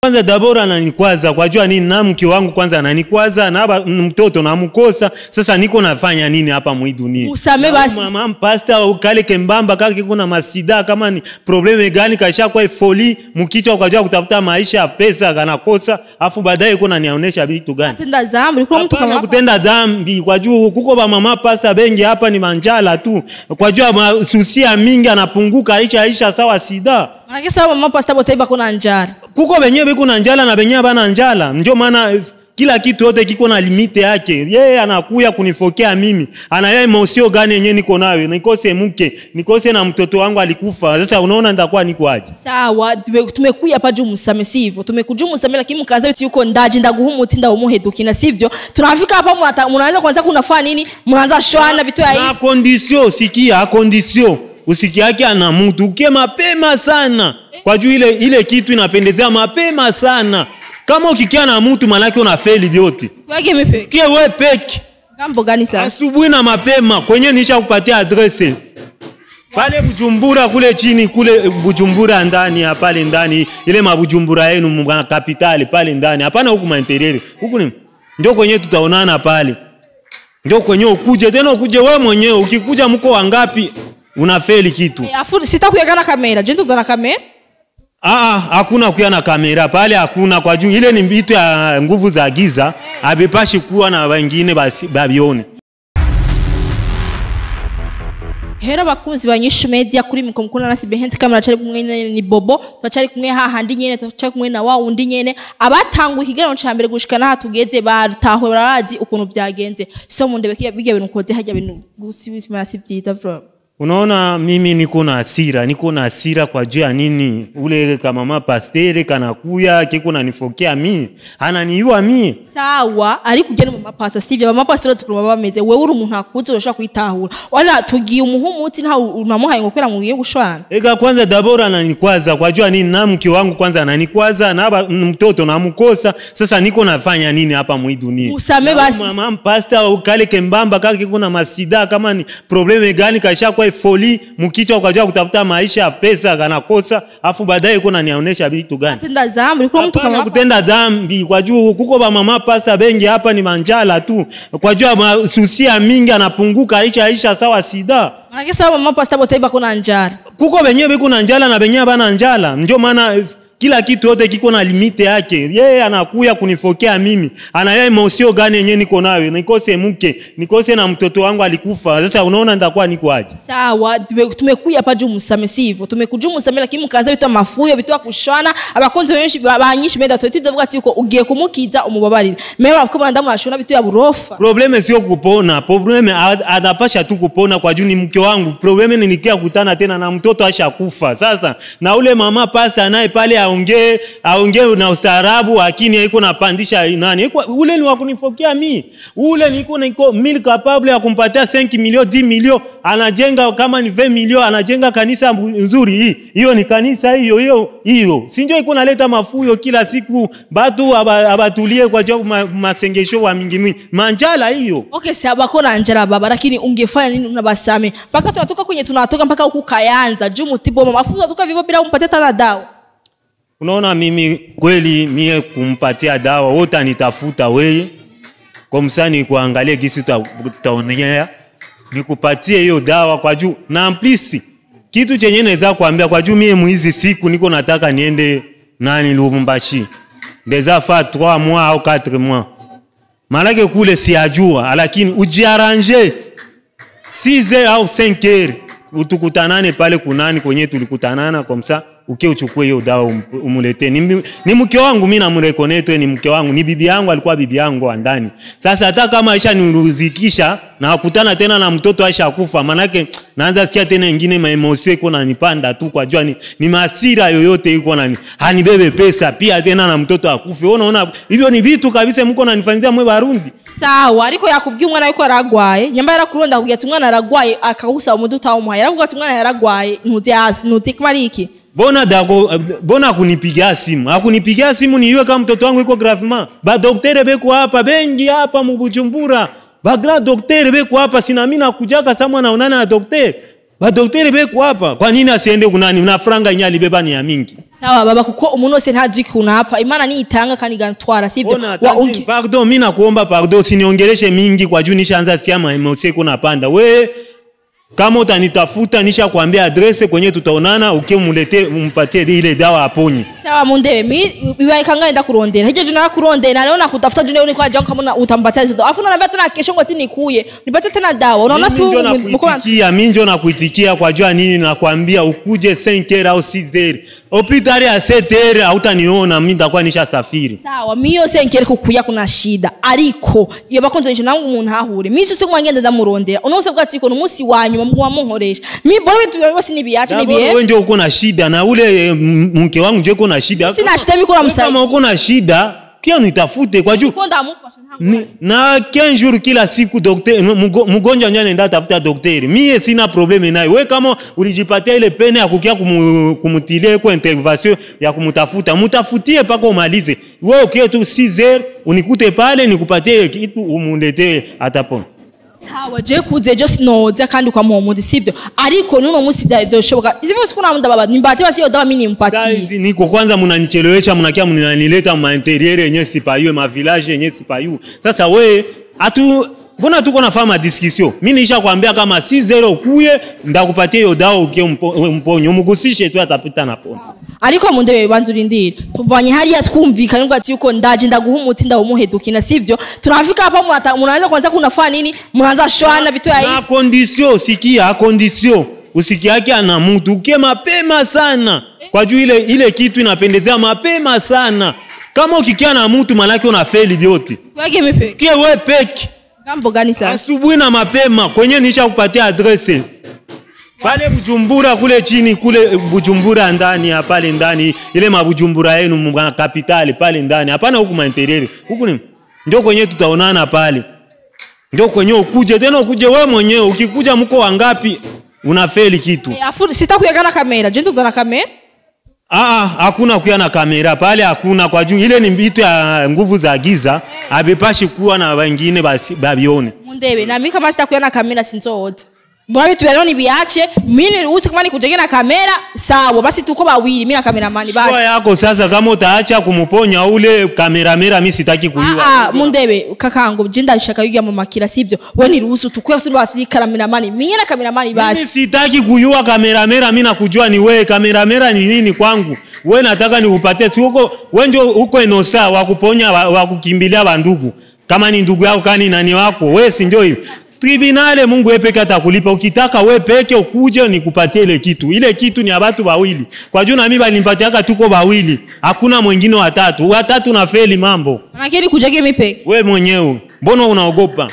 Kwanza Dabora ananikwaza kwa jua nini, na mke wangu kwanza ananikwaza, na mtoto namkosa. Sasa niko nafanya nini hapa mwa dunia? Usame basi. Mama pasta ukale kembamba kake kuna masida kama ni probleme gani kaisha kwa foli mkichwa kwa jua kutafuta maisha pesa kanakosa, afu baadaye kuna niaonesha vitu gani? Tenda dhambi kwa mtu kama kutenda dhambi kwa jua kuko ba mama pasta bengi hapa ni manjala tu. Kwa jua susia mingi anapunguka aisha sawa sida. Manake sawa mama pasta bote iba kuna njala. Kuko benyewe kuna njala na benyewe bana njala. Ndio maana kila kitu yote kiko na limite yake. Yeye anakuya kunifokea mimi. Ana yeye emotion gani yenyewe niko nayo? Nikose mke, nikose na mtoto wangu alikufa. Sasa unaona nitakuwa niko aje? Sawa, tumekuja hapa juu msame sivyo. Tumekuja msame lakini mkaanza vitu yuko ndaji ndaguhumuti ndaumuhedukina sivyo. Tunafika hapa mnaanza kwanza kunafanya nini? Mnaanza shwana vitu ya hivi. Na condition sikia, condition. Usiki yake ana mtu ukie mapema sana. Kwa juu ile kitu inapendezea mapema sana. Kama ukikia na mtu manake unafeli vyote. Wage mepeke. Kie we peki. Gambo gani sasa? Asubuhi na mapema kwenye nisha kupatia adrese. Pale Bujumbura kule chini kule Bujumbura ndani ya pale ndani ile mabujumbura yenu mwa kapitali pale ndani. Hapana huku maenterere. Huku ni ndio kwenye tutaonana pale. Ndio kwenye ukuje tena ukuje wewe mwenyewe ukikuja mko wangapi unafeli kitu. Afu sitakuya na kamera. Jento za na kamera? Hakuna kuya na kamera pale hakuna kwa juu ile ni vitu ya nguvu za giza abepashi kuwa na wengine babione. Hera bakunzi banyishu media kuri mkomkuna nasi behenzi kamera cyari kumwe ni Bobo twacari kumwe hahandi nyene twacari kumwe na wa undi nyene abatangwa ikigano cyambere gushika na hatugeze barataho barazi ukuntu byagenze so mundebe kiya bige bintu koze hajya bintu gusibisima sibyiza bro. Unaona mimi niko na hasira kwa juu ya nini? Ule kama mama pastere kanakuya kiko nanifokea mimi. Ananiua mimi. Sawa, ari kugena mama pasta Steve mama pastere tukuru bameze wewe uri umuntu akuze urashaka kwitahura. Wala tugiye umuhumuti nta unamuhaye ngo kwera mugiye gushwana. Ega kwanza Dabora ananikwaza kwa juu ya nini, na mke wangu kwanza ananikwaza na mtoto namkosa. Sasa niko nafanya nini hapa mwa dunia? Usame basi. Mama pasta ukale kembamba kake kuna masida kama ni probleme gani kaisha kwa foli mkichwa kwa jua kutafuta maisha pesa kanakosa, afu baadaye kuna niaonesha vitu gani? Tenda dhambi kwa mtu kama kutenda dhambi kwa juu kuko ba mama pasta bengi hapa ni manjala tu. Kwa jua susia mingi anapunguka aisha sawa sida. Manake sawa mama pasta bote iba kuna njala. Kuko benyewe kuna njala na benyewe bana njala. Ndio maana kila kitu yote kiko na limite yake. Yeye anakuya kunifokea mimi. Ana yeye emotion gani yenyewe niko nayo? Nikose mke, nikose na mtoto wangu alikufa. Sasa unaona nitakuwa niko aje? Sawa, tumekuja hapa juu msame sivyo. Tumekuja msame lakini mkaanza vitu mafuyo vitu kushwana abakonze benshi banyisha meda twetize vuga ati uko ugiye kumukiza umubabarira. Mewe afuko bandamu ashona vitu ya burofa. Probleme sio kupona. Probleme adapasha tu kupona kwa juu ni mke wangu. Probleme ni nikia kutana tena na mtoto ashakufa. Sasa na ule mama pasta naye pale aongee na ustaarabu lakini haiko napandisha nani. Ule ni wa kunifokea mimi. Ule niko mili capable ya kumpatia 5 milioni 10 milioni anajenga kama ni 20 milioni anajenga kanisa nzuri hii. Hiyo ni kanisa hiyo. Si ndio iko naleta mafuyo kila siku batu abatulie kwa juu masengesho wa mingi manjala hiyo. Okay sawa kona njala baba lakini ungefanya nini unabasame? Paka tunatoka kwenye tunatoka mpaka huku Kayanza juu mtibo mafuzo toka vivyo bila kumpatia tena dawa. Unaona mimi kweli mie kumpatia dawa wote anitafuta wewe. Kwa msani kuangalia gisi tutaonea nikupatie hiyo dawa kwa juu na amplisi. Kitu chenye naweza kuambia kwa juu mie muizi siku niko nataka niende Lubumbashi. Ndeza fa 3 mois au 4 mois. Malaki kule siajua lakini ujiarrange 6 au 5 utukutanane pale kunani kwenye tulikutanana kwa msa uchukue hiyo dawa umulete. Ni mke wangu mimi namrekonete ni mke wangu, ni bibi yangu alikuwa bibi yangu ndani. Sasa hata kama aisha niruzikisha na kukutana tena na mtoto aisha kufa manake naanza sikia tena nyingine maemosio iko na nipanda tu kwa jua ni masira yoyote iko nani. Hanibebe pesa pia tena na mtoto akufe. Unaona hivyo ni vitu kabisa mko nanifanyia mwe Barundi. Sawa ariko yakubwiye umwana yuko aragwaye nyamba yarakuronda kugira umwana aragwaye akagusa umuduta umuhaye aravuga umwana yaragwaye ntuti kumariki. Bona kunipigia simu. Hakunipigia simu ni yeye kama mtoto wangu yuko gravement. Ba daktari beko hapa bengi hapa mu Bujumbura. Ba grand daktari beko hapa sina mimi nakujaga samwa naonana na daktari. Ba daktari beko hapa. Kwa nini asiende kunani? Una franga inyali beba ni ya mingi. Sawa baba kuko umuntu wese ntazi kunapfa Imana niitanga kandi gantwara sivyo pardon mimi nakuomba pardon usiniongeleshe mingi kwa juu nishaanza sikia maemosio kuna panda we kama utanitafuta nisha kuambia adresse kwenye tutaonana umpatie ile dawa aponye sawa Mundebe mimi bibaika ngaenda kurondera hicho jina kurondera leo nakutafuta jina uni kwa jangu kama utampatia hizo afu naambia tena kesho ngoti nikuye nipate tena dawa unaona mimi ndio nakuitikia kwa jua nini nakwambia ukuje 5h au 6h hospitali ya 7h hautaniona mimi nitakuwa nishasafiri sawa mimi 5h kukuya kuna shida ariko iyo bakonze nje nangu umuntu ahure mimi sose mwangenda ndamurondera unose bwati ko umunsi wanyu mwamuhoresha mimi bora bitu bose nibiache nibiye wewe ndio uko na shida na ule mke wangu ndio uko na shida sina shida mimi kuna msaidia kama uko na shida kia nitafute kwa juu na 15 jours kila siku daktari mgonjwa nyanya nenda tafuta daktari mimi sina probleme naye wewe kama ulijipatia ile pene ya kukia kumutilie kwa intervention ya kumtafuta mutafutie paka umalize wewe ukie tu 6h unikute pale nikupatie kitu umuletee atapona sawa je kuze just noza kandi kwa muhumuzi sibyo ariko nuno musi bya doshoboka izivyo siku namunda baba nimbati basi yo dawa mimi nimpatie saizi niko kwanza mnanichelewesha mnakia mnanileta ma interieur yenye sipayue ma village yenye sipayue sasa we mbona tuko na fama discussion mimi nisha kuambia kama 6-0 kuye ndakupatia hiyo dawa ukie mponyo umugusishe tu atapita na pona ariko Mundebe banzurindira tuvanye hari yatwumvikana ngo ati uko ndaje ndaguha umuti ndawumuhedukina sivyo tunafika hapa mnaanza kwanza kunafanya nini mnaanza shwana vitu ya hivi na condition sikia condition usikiake ana mtu ukie mapema sana kwa juu ile kitu inapendezea mapema sana kama ukikia na mtu manake unafeli vyote wage mepeke kie wewe peke gambo gani sasa asubuhi na mapema kwenye nisha kupatia adresse pale Bujumbura kule chini kule Bujumbura ndani ya pale ndani ile mabujumbura yenu mwa kapitali pale ndani hapana huku mainterieri huku ni ndio kwenye tutaonana pale ndio kwenye ukuje tena ukuje wewe mwenyewe ukikuja mko wangapi unafeli kitu afu sitakuyaga na kamera je ndo na kamera hakuna kuya na kamera pale hakuna kwa juu ile ni vitu ya nguvu za giza abepashi kuwa na wengine basi babione Mundebe na mimi kama sitakuya na kamera sinzoza bora bitu yaloni biache mimi ruhusa kama nikujege na kamera sawa basi tuko bawili mimi na cameraman basi sio yako sasa kama utaacha kumuponya ule kameramera mimi sitaki kujua Mundebe kakangu jinda bishaka yuya mu makira sivyo wewe ni ruhusa tukwe tu basi cameraman mimi na cameraman basi mimi sitaki kujua kameramera mimi nakujua ni wewe kameramera ni nini kwangu wewe nataka nikupatie si huko wewe ndio uko enosa wa kuponya wa kukimbilia bandugu kama ni ndugu yako kani nani wako wewe si ndio hiyo tribunale Mungu yeye peke atakulipa ukitaka wewe peke ukuje nikupatie ile kitu ni ya watu wawili kwa juu na mimi balinipatia tuko wawili hakuna mwingine watatu na feli mambo anakiri kujege mimi peke wewe mwenyewe mbona unaogopa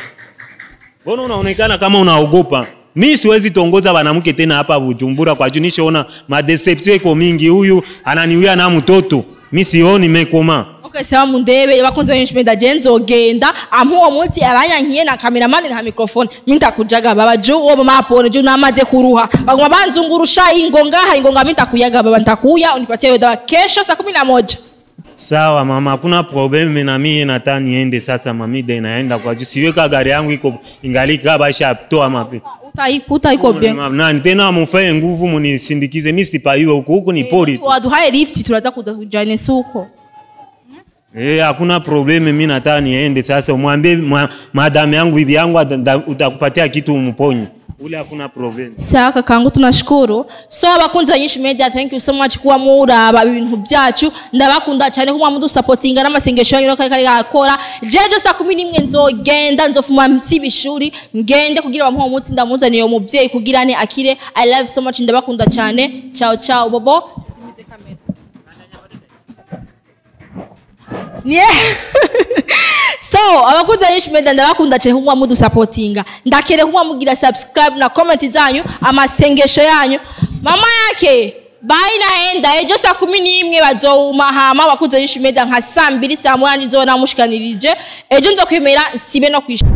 mbona unaonekana kama unaogopa mimi siwezi tongoza wanamke tena hapa Bujumbura kwa juu nishaona madeception iko mingi huyu ananiuya na mtoto mimi sioni mekoma okay sawa Mundebe bakonze yinshimeda jenzo genda amuwa muti aranya nkiye na cameraman na microphone mimi ntakujaga baba jo obo mapone jo namaze kuruha baguma banzungurusha ingonga mimi ntakuyaga baba ntakuya unipatie hiyo dawa kesho saa 11 sawa mama hakuna problem na mimi nataka niende sasa mamida inaenda kwa juu siweka gari yangu iko ingalika basha toa mapi utaikuta iko bien nani tena mufanye nguvu munisindikize mimi sipaiwe huko ni pori waduhaye lift tunaza kujane suko hakuna probleme mimi nataka niende sasa umwambie madam yangu bibi yangu utakupatia kitu umponye ule hakuna problem sawa kakangu tunashukuru so abakunza nyinshi media thank you so much kuwa muraba ibintu byacu ndabakunda cyane kumwa mudu supportinga n'amasengesho yanyu kari akora jeje saa 11 nzogenda nzofuma msibishuri ngende kugira bamuho muti ndamuzaniye umubyeyi kugirane akire I love so much ndabakunda cyane ciao bobo zimize kamera yeah so abakunza nyinshi media ndabakunda cyane kumwa mudu supportinga ndakere kumwa mugira subscribe na comment zanyu amasengesho yanyu mama yake bye naenda ejo saa 11 bazowumahama abakunza nyinshi media nka 2 saa 1 nzona mushikanirije ejo nzokwemera sibe no kwisha